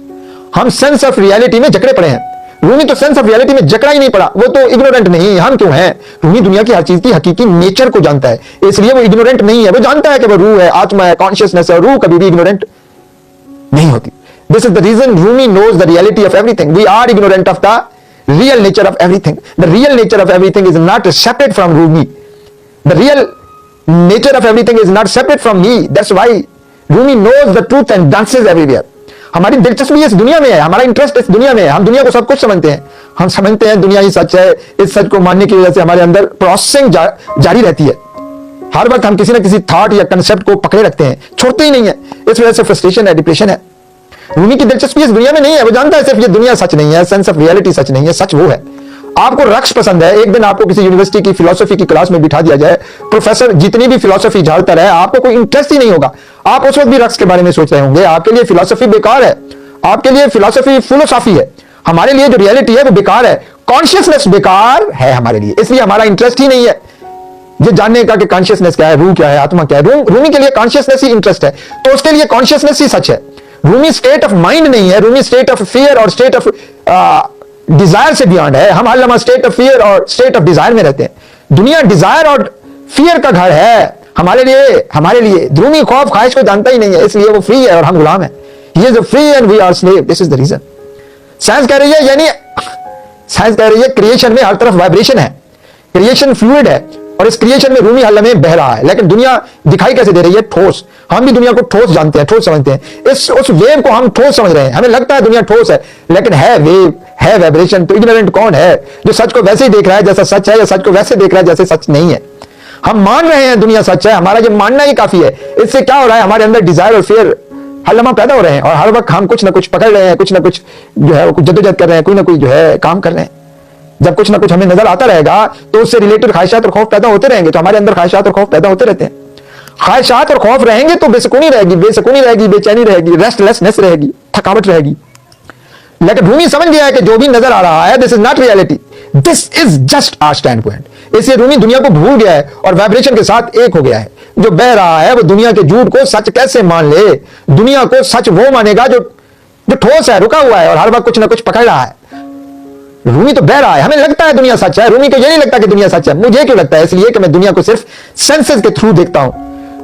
Speaker 1: हम sense of reality में जकड़े पड़े हैं। रूमी तो sense of reality में जकड़ा ही नहीं पड़ा, वो तो इग्नोरेंट नहीं। हम क्यों हैं? रूमी दुनिया की हर चीज की हकीकी नेचर को जानता है, इसलिए वो इग्नोरेंट नहीं है। वो जानता है कि वो रूह है, आत्मा है, कॉन्शियसनेस है। रूह कभी भी इग्नोरेंट नहीं होती। This is the reason Rumi knows the reality of everything. We are ignorant of the real nature of everything. The real nature of everything is not separate from Rumi. The real nature of everything is not separate from me. That's why Rumi knows the truth and dances everywhere. हमारी दिलचस्पी इस दुनिया में है, हमारा interest इस दुनिया में है। हम दुनिया को सब कुछ समझते हैं, हम समझते हैं दुनिया ही सच है। इस सच को मानने की वजह से हमारे अंदर प्रोसेसिंग जारी रहती है। हर वक्त हम किसी ना किसी थॉट या कंसेप्ट को पकड़े रखते हैं, छोड़ते ही नहीं है। इस वजह से फ्रस्ट्रेशन है, डिप्रेशन है। रूमी की दिलचस्पी इस दुनिया में नहीं है, वो जानता है सिर्फ ये दुनिया सच नहीं है, सेंस ऑफ रियलिटी सच नहीं है, सच वो है। आपको रक्स पसंद है, एक दिन आपको किसी यूनिवर्सिटी की फिलोसफी की क्लास में बिठा दिया जाए, प्रोफेसर जितनी भी फिलोसफी झाड़ता रहे, आपको कोई इंटरेस्ट ही नहीं होगा। आप उस वक्त भी रक्स के बारे में सोच रहे होंगे, आपके लिए फिलोसफी बेकार है, आपके लिए फिलोसफी फिलोसॉफी है। हमारे लिए जो रियलिटी है वो बेकार है, कॉन्शियसनेस बेकार है हमारे लिए, इसलिए हमारा इंटरेस्ट ही नहीं है ये जानने का कि कॉन्शियसनेस क्या है, रूह क्या है, आत्मा क्या है। रूमी के लिए कॉन्शियसनेस ही इंटरेस्ट है, तो उसके लिए कॉन्शियसनेस ही सच है। रूमी स्टेट ऑफ माइंड नहीं है, रूमी स्टेट ऑफ फियर और स्टेट ऑफ डिजायर से बियॉन्ड है। हम हर स्टेट ऑफ फियर और स्टेट ऑफ डिजायर में रहते हैं। दुनिया डिजायर और फियर का घर है हमारे लिए। रूमी खौफ ख्वाहिश को जानता ही नहीं है, इसलिए वो फ्री है और हम गुलाम है। He is free and we are slave. This is the reason. Science कह रही है क्रिएशन में हर तरफ वाइब्रेशन है, क्रिएशन फ्लूइड है, और इस क्रिएशन में रूमी हल्ला में बह रहा है। लेकिन दुनिया दिखाई कैसे दे रही है? ठोस। हम भी दुनिया को ठोस जानते हैं, ठोस समझते हैं। उस वेव को हम ठोस समझ रहे हैं, हमें लगता है दुनिया ठोस है, लेकिन है वेव, है वाइब्रेशन। तो इग्नोरेंट कौन है? जो सच को वैसे ही देख रहा है जैसा सच है, या सच को वैसे देख रहा है जैसे सच नहीं है। हम मान रहे हैं दुनिया सच है, हमारा ये मानना ही काफी है। इससे क्या हो रहा है? हमारे अंदर डिजायर और फियर हर लम्हा पैदा हो रहे हैं, और हर वक्त हम कुछ ना कुछ पकड़ रहे हैं, कुछ ना कुछ जो है वो जद्दोजहद कर रहे हैं, कोई ना कोई जो है काम कर रहे हैं। जब कुछ ना कुछ हमें नजर आता रहेगा तो उससे रिलेटेड ख्वाहिशात और खौफ पैदा होते रहेंगे, तो हमारे अंदर ख्वाहिशात और खौफ पैदा होते रहते हैं। ख्वाहिशात और खौफ रहेंगे तो बेसुकूनी रहेगी, बेचैनी रहेगी, रेस्टलेसनेस रहेगी, थकावट रहेगी। लेकिन रूमी समझ गया है कि जो भी नजर आ रहा है, this is not reality, this is just our stand point. इसलिए रूमी दुनिया को भूल गया है और वाइब्रेशन के साथ एक हो गया है। जो बह रहा है वो दुनिया के झूठ को सच कैसे मान ले? दुनिया को सच वो मानेगा जो ठोस है, रुका हुआ है और हर वक्त कुछ ना कुछ पकड़ रहा है। रूमी तो बह रहा है, हमें लगता है दुनिया सच है, रूमी को ये नहीं लगता कि दुनिया सच है। मुझे क्यों लगता है? इसलिए कि मैं दुनिया को सिर्फ सेंसेस के थ्रू देखता हूं।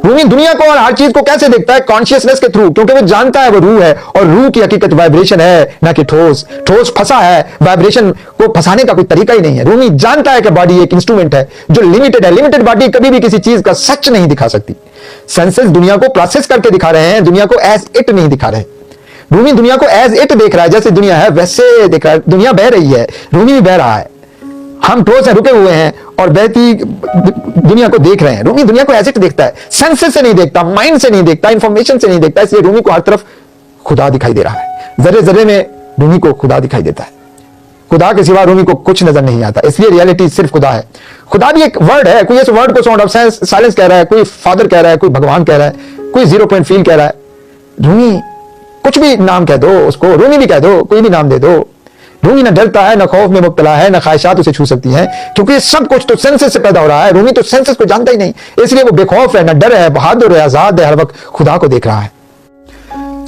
Speaker 1: रूमी दुनिया को और हर चीज को कैसे देखता है? कॉन्शियसनेस के थ्रू, क्योंकि वो जानता है वो रूह है, और रूह की हकीकत वाइब्रेशन है, ना कि ठोस। ठोस फंसा है, वाइब्रेशन को फंसाने का कोई तरीका ही नहीं है। रूमी जानता है कि बॉडी एक इंस्ट्रूमेंट है जो लिमिटेड है। लिमिटेड बॉडी कभी भी किसी चीज का सच नहीं दिखा सकती। सेंसेस दुनिया को प्रोसेस करके दिखा रहे हैं, दुनिया को एज इट नहीं दिखा रहे। रूमी दुनिया को एज इट देख रहा है, जैसे दुनिया है वैसे देख रहा है। दुनिया बह रही है, रूमी भी बह रहा है। हम ठोस है, रुके हुए हैं और बहती दुनिया को देख रहे हैं। रूमी दुनिया को एज इट देखता है, सेंसेस से नहीं देखता, माइंड से नहीं देखता, इंफॉर्मेशन से नहीं देखता। इसलिए रूमी को हर तरफ खुदा दिखाई दे रहा है। जर्रे जर्रे में रूमी को खुदा दिखाई देता है। खुदा के सिवा रूमी को कुछ नजर नहीं आता, इसलिए रियलिटी सिर्फ खुदा है। खुदा भी एक वर्ड है, कोई इस वर्ड को साउंड ऑफ साइलेंस कह रहा है, कोई फादर कह रहा है, कोई भगवान कह रहा है, कोई जीरो पॉइंट फील कह रहा है। रूमी कुछ भी नाम कह दो उसको, रूमी भी कह दो, कोई भी नाम दे दो। रूमी न डरता है, न खौफ में मुब्तला है, न ख्वाहिशात उसे छू सकती हैं, क्योंकि सब कुछ तो सेंसेस से पैदा हो रहा है। रूमी तो सेंसेस को जानता ही नहीं, इसलिए वो बेखौफ है, न डर है, बहादुर है, आजाद है, हर वक्त खुदा को देख रहा है।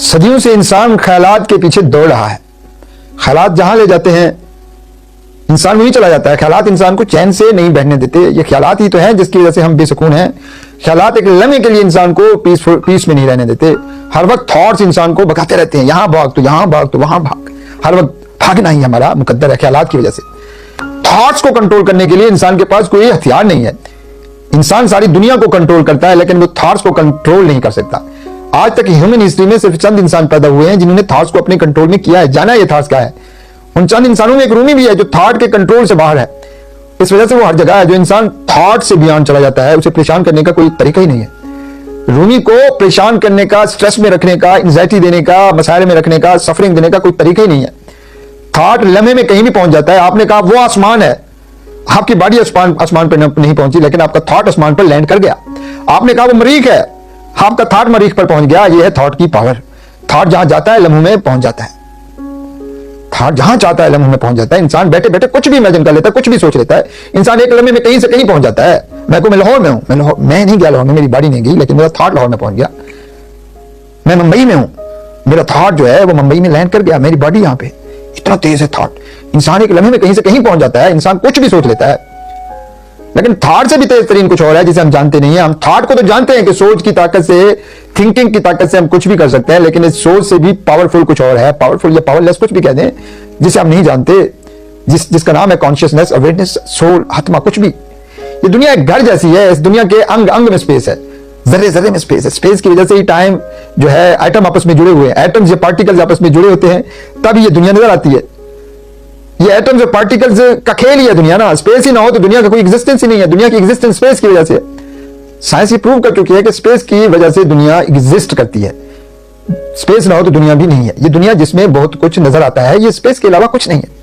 Speaker 1: सदियों से इंसान ख्यालात के पीछे दौड़ रहा है। ख्यालात जहां ले जाते हैं इंसान वहीं चला जाता है। ख्यालात इंसान को चैन से नहीं बैठने देते। ये ख्यालात ही तो हैं जिसकी वजह से हम बेसुकून हैं। ख्यालात एक लम्हे के लिए इंसान को पीस में नहीं रहने देते। हर वक्त थॉट्स इंसान को भगाते रहते हैं, यहां भाग तो यहां भाग तो वहां भाग। हर वक्त भागना ही हमारा मुकद्दर है ख्यालात की वजह से। थॉट्स को कंट्रोल करने के लिए इंसान के पास कोई हथियार नहीं है। इंसान सारी दुनिया को कंट्रोल करता है, लेकिन वो थॉट्स को कंट्रोल नहीं कर सकता। आज तक ह्यूमन हिस्ट्री में सिर्फ चंद इंसान पैदा हुए हैं जिन्होंने थॉट्स को अपने कंट्रोल में किया है, जाना ये थॉट्स क्या है। उन चंद इंसानों में एक रूमी भी है जो थॉट के कंट्रोल से बाहर है। इस वजह से वो हर जगह है। जो इंसान थॉट से बियॉन्ड चला जाता है, उसे परेशान करने का कोई तरीका ही नहीं है। रूमी को परेशान करने का, स्ट्रेस में रखने का, एंजाइटी देने का, मसाइल में रखने का, सफरिंग देने का कोई तरीका ही नहीं है। थॉट लम्हे में कहीं भी पहुंच जाता है। आपने कहा वो आसमान है, आपकी बॉडी आसमान पर नहीं पहुंची, लेकिन आपका थॉट आसमान पर लैंड कर गया। आपने कहा वो मरीख है, आपका थॉट मरीख पर पहुंच गया। ये है थॉट की पावर। थॉट जहां जाता है लम्हों में पहुंच जाता है। थॉट जहां चाहता है लम्हों में पहुंच जाता है। इंसान बैठे बैठे कुछ भी इमेजिन कर लेता है, कुछ भी सोच लेता है। इंसान एक लम्हे में कहीं से कहीं पहुंच जाता है। मैं लाहौर में हूं, मैं नहीं गया लाहौर में, मेरी बॉडी नहीं गई, लेकिन मेरा थॉट लाहौर में पहुंच गया। मैं मुंबई में हूं, मेरा थॉट जो है वो मुंबई में लैंड कर गया, मेरी बॉडी यहां पे। इतना तेज है थॉट। इंसान एक लम्हे में कहीं से कहीं पहुंच जाता है। इंसान कुछ भी सोच लेता है। लेकिन थॉट से भी तेज तरीन कुछ और है जिसे हम जानते नहीं है। हम थॉट को तो जानते हैं कि सोच की ताकत से, थिंकिंग की ताकत से हम कुछ भी कर सकते हैं, लेकिन इस सोच से भी पावरफुल कुछ और है, पावरफुल या पावरलेस कुछ भी कह दें, जिसे हम नहीं जानते, जिसका नाम है कॉन्शियसनेस, अवेयरनेस, सोल, आत्मा, कुछ भी। ये दुनिया एक घर जैसी है। इस दुनिया के अंग अंग में स्पेस है, जर्रे जर्रे में स्पेस है। स्पेस की वजह से ही टाइम जो है, एटम आपस में जुड़े हुए हैं, एटम्स या पार्टिकल्स आपस में जुड़े होते हैं, तब ये दुनिया नजर आती है। ये एटम्स और पार्टिकल्स का खेल ही है दुनिया ना। स्पेस ही ना हो तो दुनिया का कोई एग्जिस्टेंस ही नहीं है। दुनिया की एग्जिस्टेंस स्पेस की वजह से। साइंस ये प्रूव कर चुकी है कि स्पेस की वजह से दुनिया एग्जिस्ट करती है। स्पेस ना हो तो दुनिया भी नहीं है। ये दुनिया जिसमें बहुत कुछ नजर आता है, ये स्पेस के अलावा कुछ नहीं है।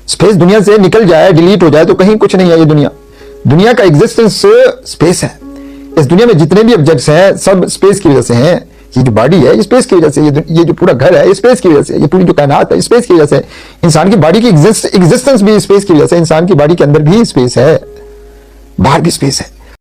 Speaker 1: स्पेस दुनिया से निकल जाए, डिलीट हो जाए तो कहीं कुछ नहीं है। ये दुनिया का एग्जिस्टेंस स्पेस है। इस दुनिया में जितने भी ऑब्जेक्ट्स हैं सब स्पेस की वजह से हैं। ये जो बॉडी है ये स्पेस की वजह से, ये जो पूरा घर है ये स्पेस की वजह से, ये पूरी जो कायनात है स्पेस की वजह से, इंसान की बॉडी की एग्जिस्टेंस भी स्पेस की वजह से। इंसान की बॉडी के अंदर भी स्पेस है, बाहर भी स्पेस है।